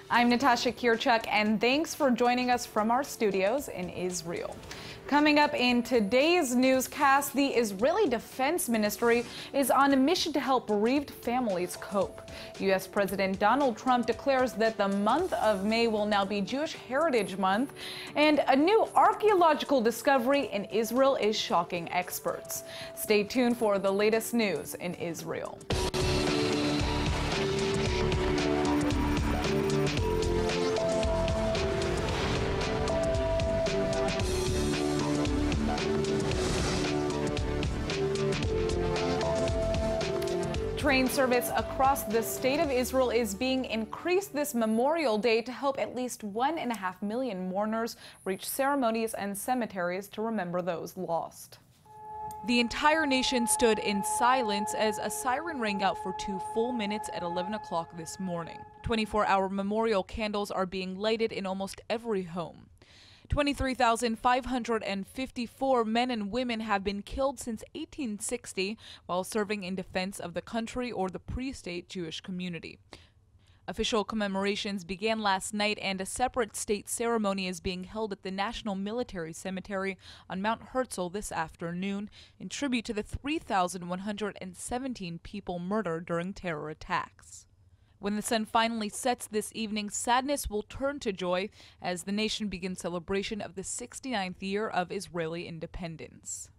I'm Natasha Kirchuk, and thanks for joining us from our studios in Israel. Coming up in today's newscast, the Israeli Defense Ministry is on a mission to help bereaved families cope. U.S. President Donald Trump declares that the month of May will now be Jewish Heritage Month, and a new archaeological discovery in Israel is shocking experts. Stay tuned for the latest news in Israel. Train service across the state of Israel is being increased this Memorial Day to help at least 1.5 million mourners reach ceremonies and cemeteries to remember those lost. The entire nation stood in silence as a siren rang out for 2 full minutes at 11 o'clock this morning. 24-hour memorial candles are being lighted in almost every home. 23,554 men and women have been killed since 1860 while serving in defense of the country or the pre-state Jewish community. Official commemorations began last night, and a separate state ceremony is being held at the National Military Cemetery on Mount Herzl this afternoon in tribute to the 3,117 people murdered during terror attacks. When the sun finally sets this evening, sadness will turn to joy as the nation begins celebration of the 69th year of Israeli independence.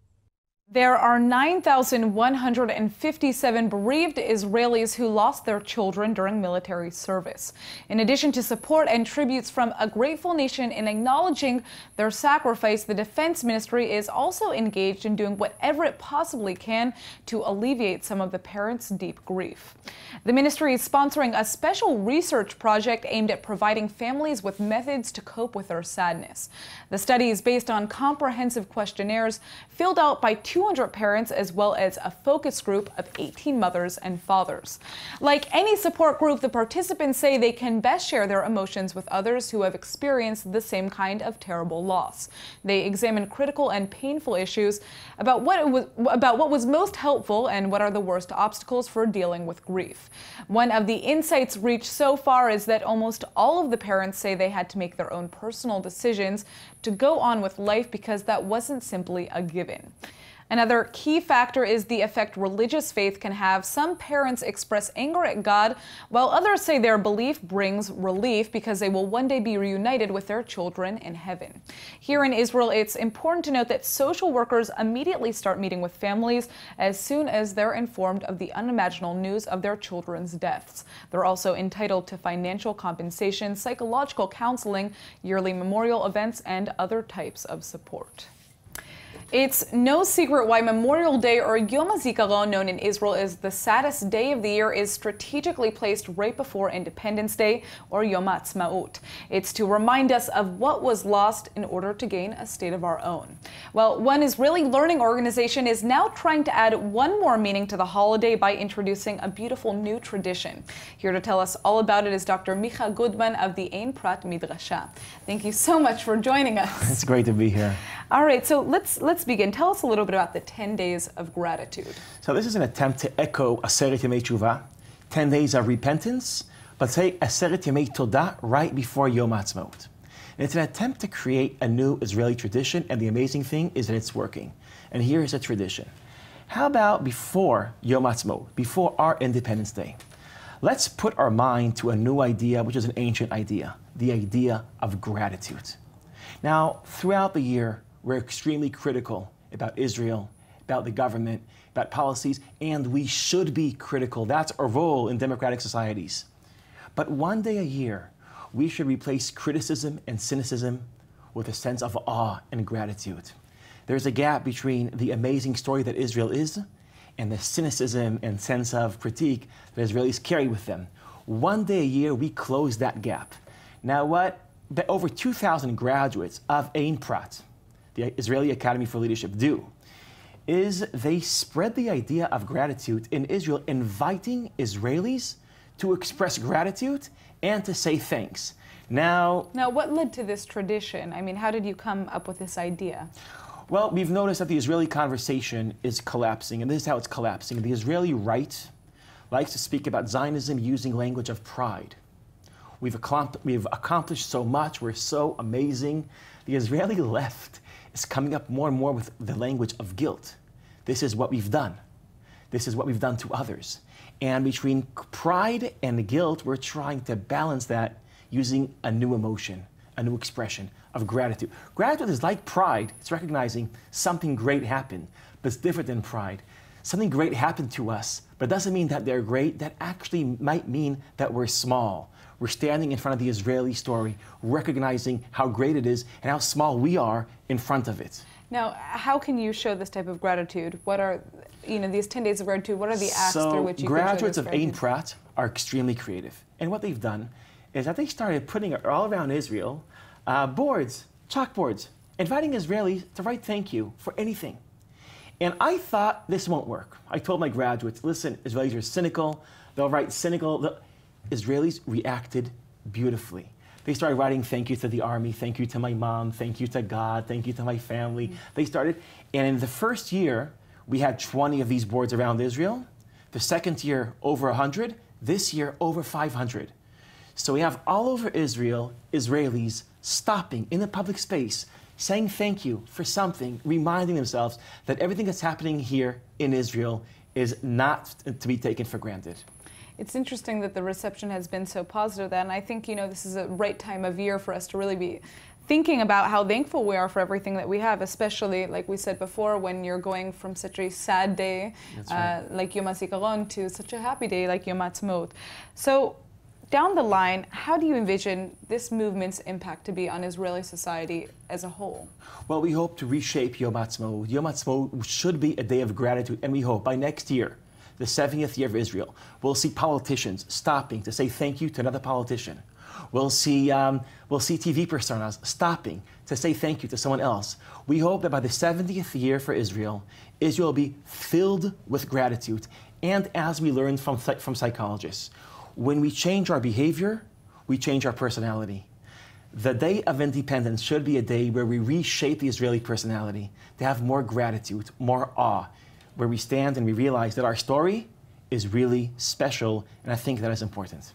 There are 9,157 bereaved Israelis who lost their children during military service. In addition to support and tributes from a grateful nation in acknowledging their sacrifice, the Defense Ministry is also engaged in doing whatever it possibly can to alleviate some of the parents' deep grief. The ministry is sponsoring a special research project aimed at providing families with methods to cope with their sadness. The study is based on comprehensive questionnaires filled out by 200 parents, as well as a focus group of 18 mothers and fathers. Like any support group, the participants say they can best share their emotions with others who have experienced the same kind of terrible loss. They examine critical and painful issues about what was most helpful and what are the worst obstacles for dealing with grief. One of the insights reached so far is that almost all of the parents say they had to make their own personal decisions to go on with life because that wasn't simply a given. Another key factor is the effect religious faith can have. Some parents express anger at God, while others say their belief brings relief because they will one day be reunited with their children in heaven. Here in Israel, it's important to note that social workers immediately start meeting with families as soon as they're informed of the unimaginable news of their children's deaths. They're also entitled to financial compensation, psychological counseling, yearly memorial events, and other types of support. It's no secret why Memorial Day, or Yom HaZikaron, known in Israel as the saddest day of the year, is strategically placed right before Independence Day, or Yom HaAtzmaut. It's to remind us of what was lost in order to gain a state of our own. Well, one Israeli learning organization is now trying to add one more meaning to the holiday by introducing a beautiful new tradition. Here to tell us all about it is Dr. Micha Goodman of the Ein Prat Midrasha. Thank you so much for joining us. It's great to be here. All right, so let's begin. Tell us a little bit about the 10 days of gratitude. So this is an attempt to echo Aseret Yemei Tshuva, 10 days of repentance, but say Aseret Yemei Todah right before Yom HaAtzmaut. And it's an attempt to create a new Israeli tradition, and the amazing thing is that it's working. And here's a tradition. How about before Yom HaAtzmaut, before our Independence Day? Let's put our mind to a new idea, which is an ancient idea, the idea of gratitude. Now, throughout the year, we're extremely critical about Israel, about the government, about policies, and we should be critical. That's our role in democratic societies. But one day a year, we should replace criticism and cynicism with a sense of awe and gratitude. There's a gap between the amazing story that Israel is and the cynicism and sense of critique that Israelis carry with them. One day a year, we close that gap. Now, what over 2,000 graduates of Ein Prat, the Israeli Academy for Leadership, do is they spread the idea of gratitude in Israel, inviting Israelis to express gratitude and to say thanks. Now, what led to this tradition? I mean, how did you come up with this idea? Well, we've noticed that the Israeli conversation is collapsing, and this is how it's collapsing. The Israeli right likes to speak about Zionism using language of pride, we've accomplished so much, we're so amazing. The Israeli left is coming up more and more with the language of guilt. This is what we've done. This is what we've done to others. And between pride and guilt, we're trying to balance that using a new emotion, a new expression of gratitude. Gratitude is like pride. It's recognizing something great happened, but it's different than pride. Something great happened to us, but it doesn't mean that they're great. That actually might mean that we're small. We're standing in front of the Israeli story, recognizing how great it is and how small we are in front of it. Now, how can you show this type of gratitude? What are, these 10 days of gratitude, what are the acts through which you can show this graduates of Ein gratitude? Prat are extremely creative. And what they've done is that they started putting all around Israel boards, chalkboards, inviting Israelis to write thank you for anything. And I thought this won't work. I told my graduates, listen, Israelis are cynical. They'll write cynical. The Israelis reacted beautifully. They started writing thank you to the army, thank you to my mom, thank you to God, thank you to my family. They started, and in the first year, we had 20 of these boards around Israel. The second year, over 100. This year, over 500. So we have all over Israel, Israelis stopping in the public space, saying thank you for something, reminding themselves that everything that's happening here in Israel is not to be taken for granted. It's interesting that the reception has been so positive, and I think, this is a right time of year for us to really be thinking about how thankful we are for everything that we have, especially, like we said before, when you're going from such a sad day like Yom HaZikaron to such a happy day like Yom Ha'atzmaut. So, down the line, how do you envision this movement's impact to be on Israeli society as a whole? Well, we hope to reshape Yom Ha'atzmaut. Yom Ha'atzmaut should be a day of gratitude, and we hope by next year, the 70th year of Israel, we'll see politicians stopping to say thank you to another politician. We'll see TV personas stopping to say thank you to someone else. We hope that by the 70th year for Israel, Israel will be filled with gratitude. And as we learned from psychologists, when we change our behavior, we change our personality. The Day of Independence should be a day where we reshape the Israeli personality to have more gratitude, more awe, where we stand and we realize that our story is really special, and I think that is important.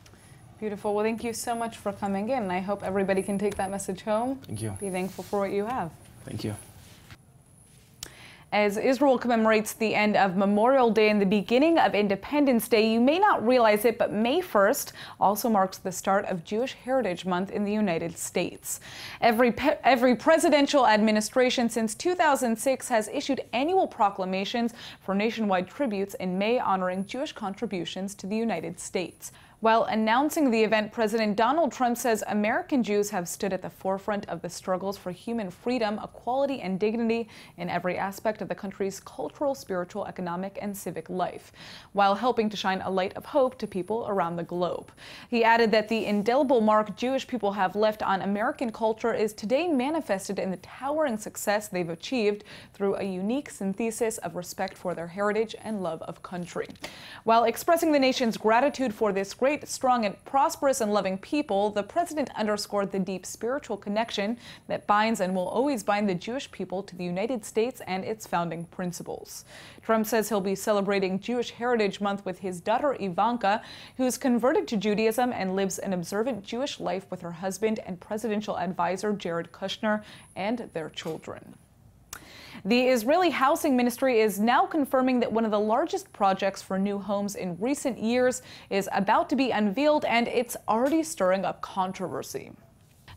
Beautiful. Well, thank you so much for coming in. I hope everybody can take that message home. Thank you. Be thankful for what you have. Thank you. As Israel commemorates the end of Memorial Day and the beginning of Independence Day, you may not realize it, but May 1st also marks the start of Jewish Heritage Month in the United States. Every presidential administration since 2006 has issued annual proclamations for nationwide tributes in May honoring Jewish contributions to the United States. While announcing the event, President Donald Trump says American Jews have stood at the forefront of the struggles for human freedom, equality, and dignity in every aspect of the country's cultural, spiritual, economic, and civic life, while helping to shine a light of hope to people around the globe. He added that the indelible mark Jewish people have left on American culture is today manifested in the towering success they've achieved through a unique synthesis of respect for their heritage and love of country. While expressing the nation's gratitude for this great, strong, and prosperous and loving people, the president underscored the deep spiritual connection that binds and will always bind the Jewish people to the United States and its founding principles. Trump says he'll be celebrating Jewish Heritage Month with his daughter Ivanka, who's converted to Judaism and lives an observant Jewish life with her husband and presidential advisor Jared Kushner and their children. The Israeli Housing Ministry is now confirming that one of the largest projects for new homes in recent years is about to be unveiled, and it's already stirring up controversy.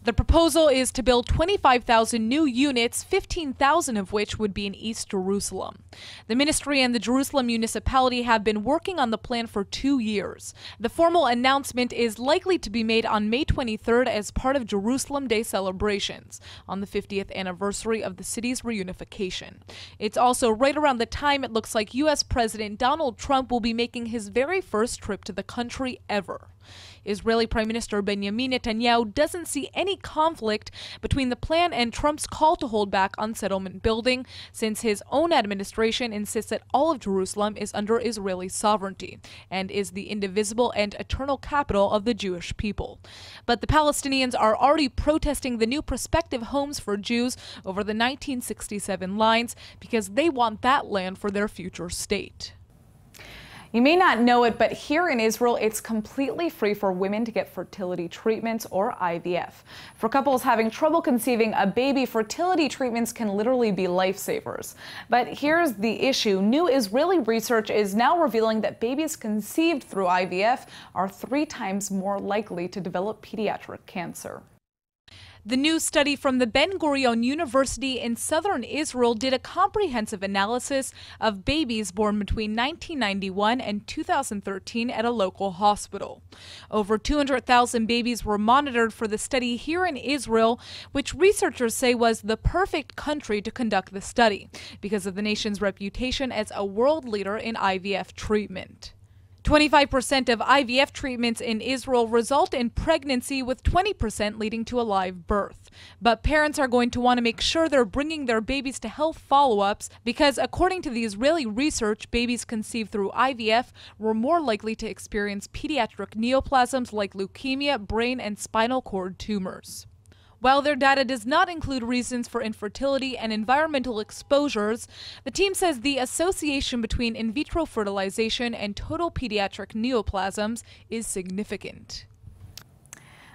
The proposal is to build 25,000 new units, 15,000 of which would be in East Jerusalem. The ministry and the Jerusalem municipality have been working on the plan for 2 years. The formal announcement is likely to be made on May 23rd as part of Jerusalem Day celebrations, on the 50th anniversary of the city's reunification. It's also right around the time it looks like U.S. President Donald Trump will be making his very first trip to the country ever. Israeli Prime Minister Benjamin Netanyahu doesn't see any conflict between the plan and Trump's call to hold back on settlement building, since his own administration insists that all of Jerusalem is under Israeli sovereignty and is the indivisible and eternal capital of the Jewish people. But the Palestinians are already protesting the new prospective homes for Jews over the 1967 lines because they want that land for their future state. You may not know it, but here in Israel, it's completely free for women to get fertility treatments or IVF. For couples having trouble conceiving a baby, fertility treatments can literally be lifesavers. But here's the issue. New Israeli research is now revealing that babies conceived through IVF are 3 times more likely to develop pediatric cancer. The new study from the Ben Gurion University in southern Israel did a comprehensive analysis of babies born between 1991 and 2013 at a local hospital. Over 200,000 babies were monitored for the study here in Israel, which researchers say was the perfect country to conduct the study because of the nation's reputation as a world leader in IVF treatment. 25% of IVF treatments in Israel result in pregnancy, with 20% leading to a live birth. But parents are going to want to make sure they're bringing their babies to health follow-ups because, according to the Israeli research, babies conceived through IVF were more likely to experience pediatric neoplasms like leukemia, brain and spinal cord tumors. While their data does not include reasons for infertility and environmental exposures, the team says the association between in vitro fertilization and total pediatric neoplasms is significant.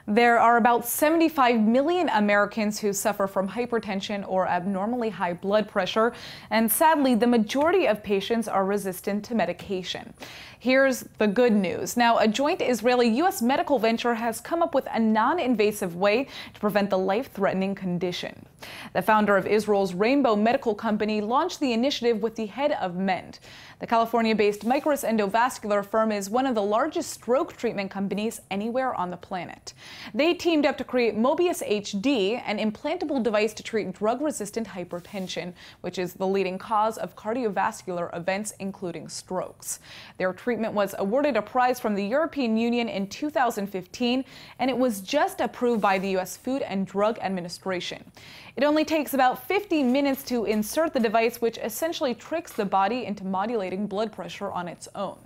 There are about 75 million Americans who suffer from hypertension or abnormally high blood pressure, and sadly, the majority of patients are resistant to medication. Here's the good news. Now, a joint Israeli-U.S. medical venture has come up with a non-invasive way to prevent the life-threatening condition. The founder of Israel's Rainbow Medical Company launched the initiative with the head of MEND. The California-based Micros endovascular firm is one of the largest stroke treatment companies anywhere on the planet. They teamed up to create Mobius HD, an implantable device to treat drug-resistant hypertension, which is the leading cause of cardiovascular events, including strokes. Their treatment was awarded a prize from the European Union in 2015, and it was just approved by the U.S. Food and Drug Administration. It only takes about 50 minutes to insert the device, which essentially tricks the body into modulating blood pressure on its own.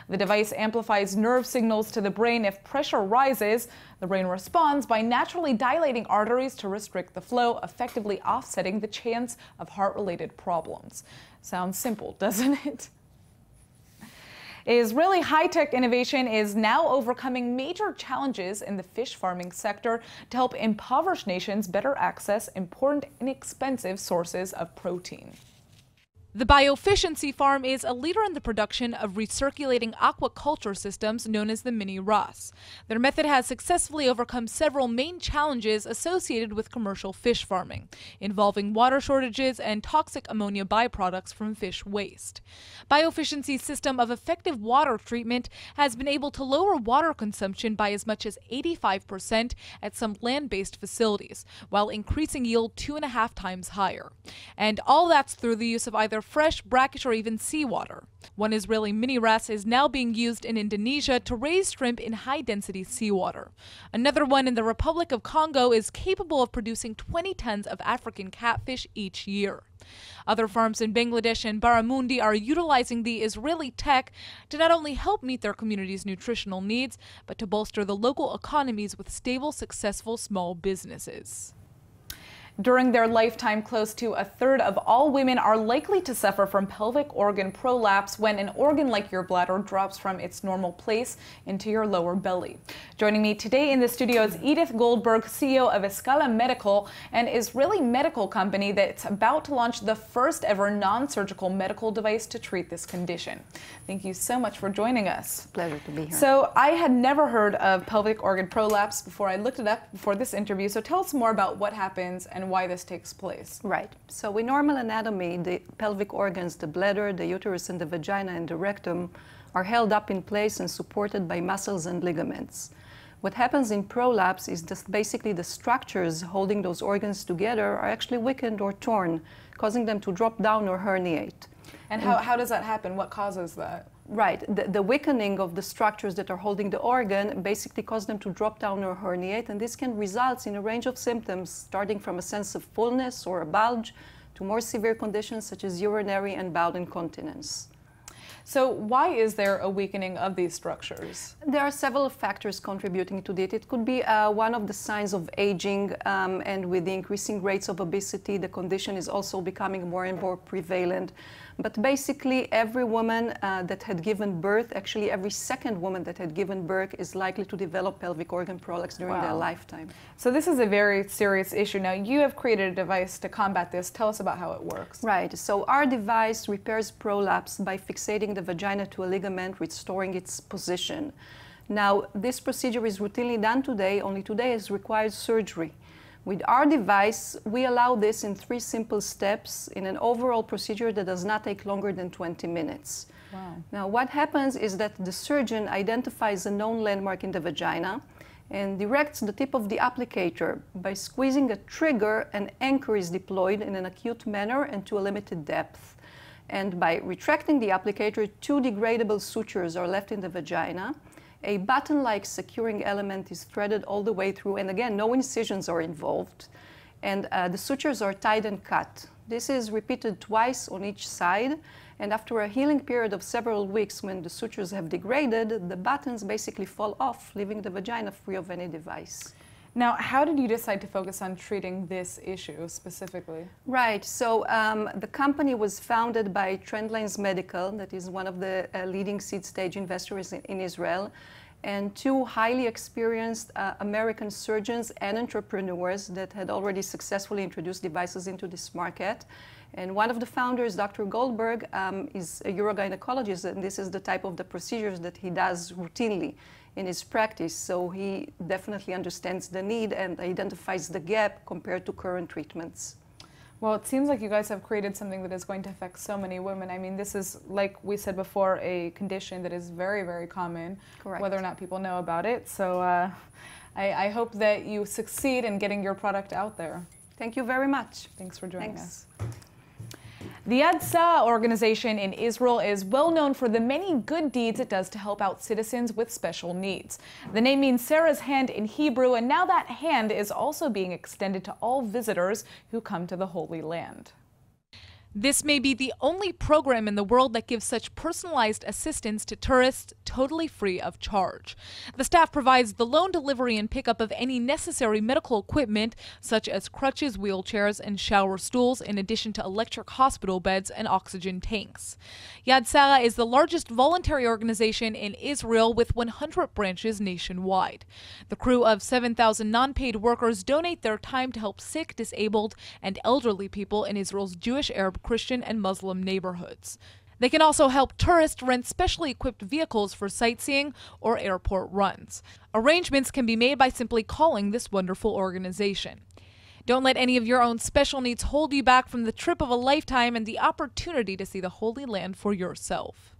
The device amplifies nerve signals to the brain. If pressure rises, the brain responds by naturally dilating arteries to restrict the flow, effectively offsetting the chance of heart-related problems. Sounds simple, doesn't it? Israeli high-tech innovation is now overcoming major challenges in the fish farming sector to help impoverished nations better access important, inexpensive sources of protein. The Bioefficiency Farm is a leader in the production of recirculating aquaculture systems known as the Mini RAS. Their method has successfully overcome several main challenges associated with commercial fish farming, involving water shortages and toxic ammonia byproducts from fish waste. Bioefficiency's system of effective water treatment has been able to lower water consumption by as much as 85% at some land-based facilities, while increasing yield 2.5 times higher. And all that's through the use of either fresh, brackish, or even seawater. One Israeli mini RAS is now being used in Indonesia to raise shrimp in high-density seawater. Another one in the Republic of Congo is capable of producing 20 tons of African catfish each year. Other farms in Bangladesh and Baramundi are utilizing the Israeli tech to not only help meet their community's nutritional needs, but to bolster the local economies with stable, successful small businesses. During their lifetime, close to a third of all women are likely to suffer from pelvic organ prolapse when an organ like your bladder drops from its normal place into your lower belly. Joining me today in the studio is Edith Goldberg, CEO of Escala Medical, an Israeli medical company that's about to launch the first ever non-surgical medical device to treat this condition. Thank you so much for joining us. Pleasure to be here. So I had never heard of pelvic organ prolapse before I looked it up before this interview. So tell us more about what happens and why this takes place. Right. So in normal anatomy, the pelvic organs, the bladder, the uterus, and the vagina and the rectum are held up in place and supported by muscles and ligaments. What happens in prolapse is just basically the structures holding those organs together are actually weakened or torn, causing them to drop down or herniate. And how does that happen? What causes that? Right. The weakening of the structures that are holding the organ basically cause them to drop down or herniate, and this can result in a range of symptoms, starting from a sense of fullness or a bulge to more severe conditions such as urinary and bowel incontinence. So why is there a weakening of these structures? There are several factors contributing to it. It could be one of the signs of aging, and with the increasing rates of obesity, the condition is also becoming more and more prevalent. But basically, every woman that had given birth, actually every second woman that had given birth is likely to develop pelvic organ prolapse during their lifetime. So this is a very serious issue. Now, you have created a device to combat this. Tell us about how it works. Right. So our device repairs prolapse by fixating the vagina to a ligament, restoring its position. Now, this procedure is routinely done today, only today it requires surgery. With our device, we allow this in 3 simple steps in an overall procedure that does not take longer than 20 minutes. Wow. Now, what happens is that the surgeon identifies a known landmark in the vagina and directs the tip of the applicator. By squeezing a trigger, an anchor is deployed in an acute manner and to a limited depth. And by retracting the applicator, 2 degradable sutures are left in the vagina. A button-like securing element is threaded all the way through, and again, no incisions are involved. And the sutures are tied and cut. This is repeated twice on each side, and after a healing period of several weeks, when the sutures have degraded, the buttons basically fall off, leaving the vagina free of any device. Now, how did you decide to focus on treating this issue specifically? Right. So the company was founded by Trendlines Medical, that is one of the leading seed-stage investors in Israel, and 2 highly experienced American surgeons and entrepreneurs that had already successfully introduced devices into this market. And one of the founders, Dr. Goldberg, is a urogynecologist, and this is the type of the procedures that he does routinely in his practice. So he definitely understands the need and identifies the gap compared to current treatments. Well, it seems like you guys have created something that is going to affect so many women. I mean, this is, like we said before, a condition that is very, very common, Correct. Whether or not people know about it. So I hope that you succeed in getting your product out there. Thank you very much. Thanks for joining us. The Yad Sarah organization in Israel is well known for the many good deeds it does to help out citizens with special needs. The name means Sarah's hand in Hebrew, and now that hand is also being extended to all visitors who come to the Holy Land. This may be the only program in the world that gives such personalized assistance to tourists totally free of charge. The staff provides the loan, delivery, and pickup of any necessary medical equipment, such as crutches, wheelchairs, and shower stools, in addition to electric hospital beds and oxygen tanks. Yad Sarah is the largest voluntary organization in Israel with 100 branches nationwide. The crew of 7,000 non-paid workers donate their time to help sick, disabled, and elderly people in Israel's Jewish, Arab, Christian, and Muslim neighborhoods. They can also help tourists rent specially equipped vehicles for sightseeing or airport runs. Arrangements can be made by simply calling this wonderful organization. Don't let any of your own special needs hold you back from the trip of a lifetime and the opportunity to see the Holy Land for yourself.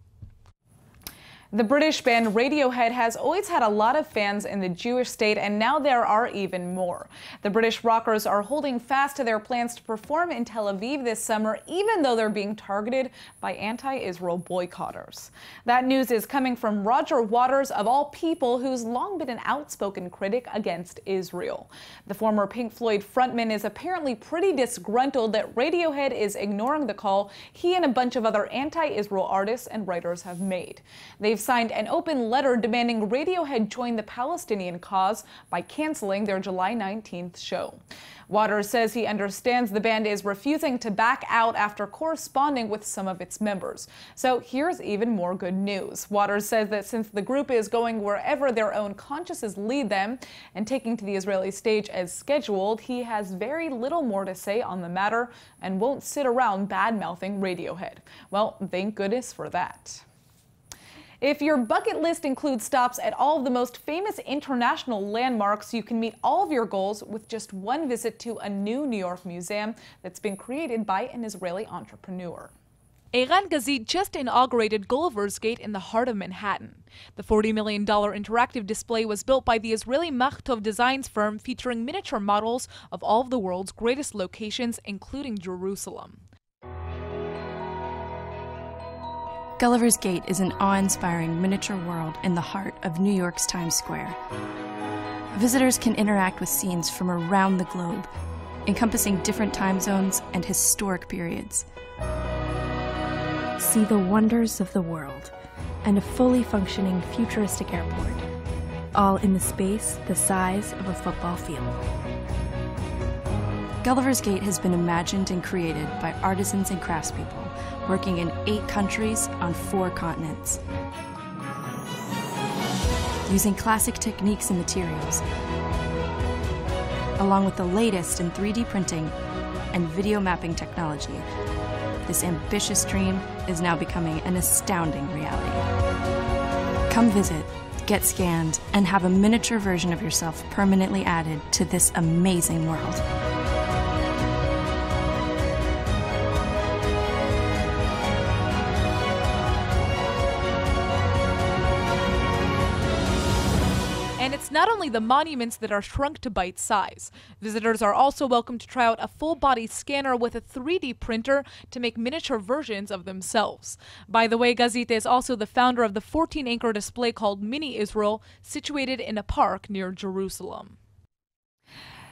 The British band Radiohead has always had a lot of fans in the Jewish state, and now there are even more. The British rockers are holding fast to their plans to perform in Tel Aviv this summer, even though they're being targeted by anti-Israel boycotters. That news is coming from Roger Waters, of all people, who's long been an outspoken critic against Israel. The former Pink Floyd frontman is apparently pretty disgruntled that Radiohead is ignoring the call he and a bunch of other anti-Israel artists and writers have made. They've signed an open letter demanding Radiohead join the Palestinian cause by canceling their July 19th show. Waters says he understands the band is refusing to back out after corresponding with some of its members. So here's even more good news. Waters says that since the group is going wherever their own consciences lead them and taking to the Israeli stage as scheduled, he has very little more to say on the matter and won't sit around bad-mouthing Radiohead. Well, thank goodness for that. If your bucket list includes stops at all of the most famous international landmarks, you can meet all of your goals with just one visit to a new New York museum that's been created by an Israeli entrepreneur. Eran Gazit just inaugurated Gullivers Gate in the heart of Manhattan. The $40 million interactive display was built by the Israeli Machtov Designs firm, featuring miniature models of all of the world's greatest locations, including Jerusalem. Gullivers Gate is an awe-inspiring miniature world in the heart of New York's Times Square. Visitors can interact with scenes from around the globe, encompassing different time zones and historic periods. See the wonders of the world and a fully functioning futuristic airport, all in the space the size of a football field. Gullivers Gate has been imagined and created by artisans and craftspeople, working in 8 countries on 4 continents. Using classic techniques and materials, along with the latest in 3D printing and video mapping technology, this ambitious dream is now becoming an astounding reality. Come visit, get scanned, and have a miniature version of yourself permanently added to this amazing world. And it's not only the monuments that are shrunk to bite size. Visitors are also welcome to try out a full-body scanner with a 3D printer to make miniature versions of themselves. By the way, Gazita is also the founder of the 14-acre display called Mini Israel, situated in a park near Jerusalem.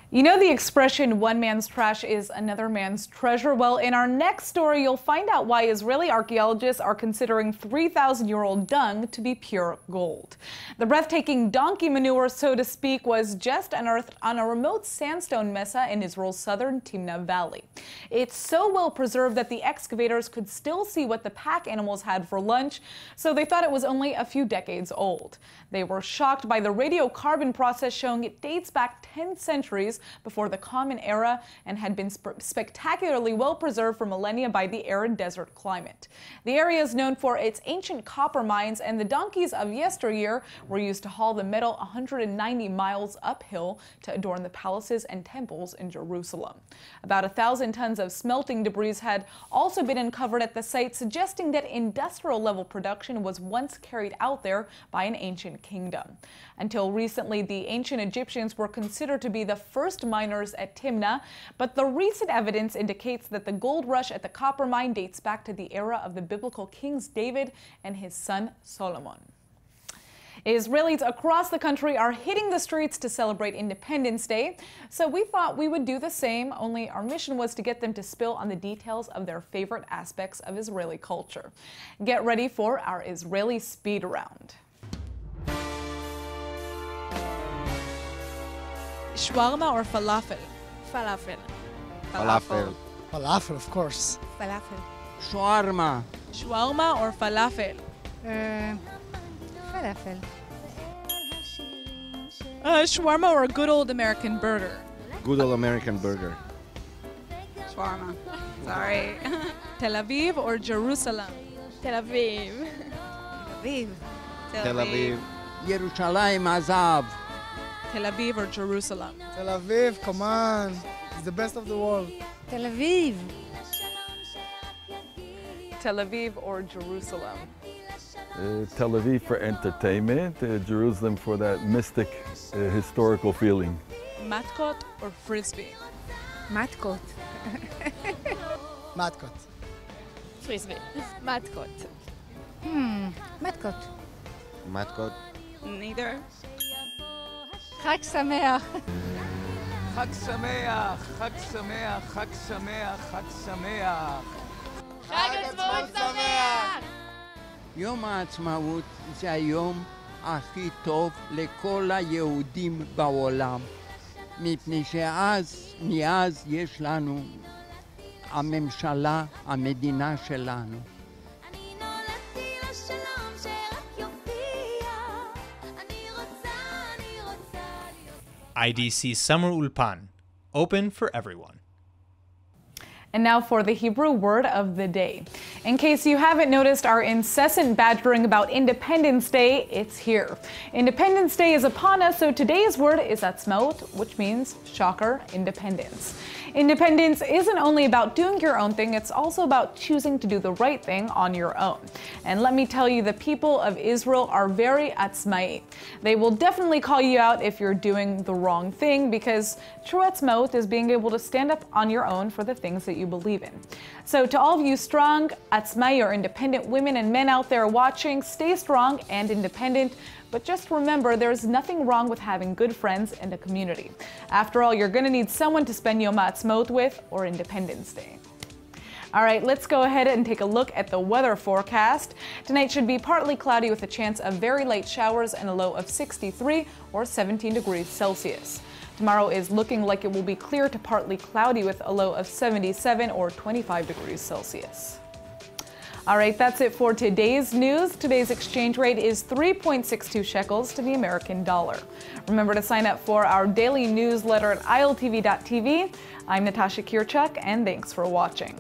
You know the expression, one man's trash is another man's treasure? Well, in our next story, you'll find out why Israeli archaeologists are considering 3,000-year-old dung to be pure gold. The breathtaking donkey manure, so to speak, was just unearthed on a remote sandstone mesa in Israel's southern Timna Valley. It's so well preserved that the excavators could still see what the pack animals had for lunch, so they thought it was only a few decades old. They were shocked by the radiocarbon process showing it dates back 10 centuries before the Common Era and had been spectacularly well preserved for millennia by the arid desert climate. The area is known for its ancient copper mines, and the donkeys of yesteryear were used to haul the metal 190 miles uphill to adorn the palaces and temples in Jerusalem. About 1,000 tons of smelting debris had also been uncovered at the site, suggesting that industrial-level production was once carried out there by an ancient kingdom. Until recently, the ancient Egyptians were considered to be the first miners at Timna, but the recent evidence indicates that the gold rush at the copper mine dates back to the era of the biblical kings David and his son Solomon. Israelis across the country are hitting the streets to celebrate Independence Day, so we thought we would do the same, only our mission was to get them to spill on the details of their favorite aspects of Israeli culture. Get ready for our Israeli speed round. Shawarma or falafel? Falafel. Falafel. Falafel, of course. Falafel. Shawarma. Shawarma or falafel? Falafel. Shawarma or a good old American burger? Good old American burger. Shawarma. Sorry. Tel Aviv or Jerusalem? Tel Aviv. Tel Aviv. Tel Aviv. Yerushalayim Azav. Tel Aviv or Jerusalem? Tel Aviv, come on. It's the best of the world. Tel Aviv. Tel Aviv or Jerusalem? Tel Aviv for entertainment, Jerusalem for that mystic, historical feeling. Matkot or frisbee? Matkot. Matkot. Frisbee. Matkot. Matkot. Matkot. Neither. Chag Sameach. Chag Sameach, Chag Sameach, Chag Sameach, Chag Sameach. חג עצמאות שמח! יום העצמאות זה היום הכי טוב לכל היהודים בעולם, מפני מאז יש לנו הממשלה, המדינה שלנו. IDC Summer Ulpan, open for everyone. And now for the Hebrew word of the day. In case you haven't noticed our incessant badgering about Independence Day, it's here. Independence Day is upon us, so today's word is atzmaut, which means, shocker, independence. Independence isn't only about doing your own thing, it's also about choosing to do the right thing on your own. And let me tell you, the people of Israel are very atzmai. They will definitely call you out if you're doing the wrong thing, because true atzmaut is being able to stand up on your own for the things that you believe in. So to all of you strong, atzmai or independent women and men out there watching, stay strong and independent. But just remember, there's nothing wrong with having good friends and a community. After all, you're going to need someone to spend Yom Ha'atzmaut with or Independence Day. All right, let's go ahead and take a look at the weather forecast. Tonight should be partly cloudy with a chance of very light showers and a low of 63 or 17 degrees Celsius. Tomorrow is looking like it will be clear to partly cloudy with a low of 77 or 25 degrees Celsius. All right, that's it for today's news. Today's exchange rate is 3.62 shekels to the American dollar. Remember to sign up for our daily newsletter at iltv.tv. I'm Natasha Kirchuk, and thanks for watching.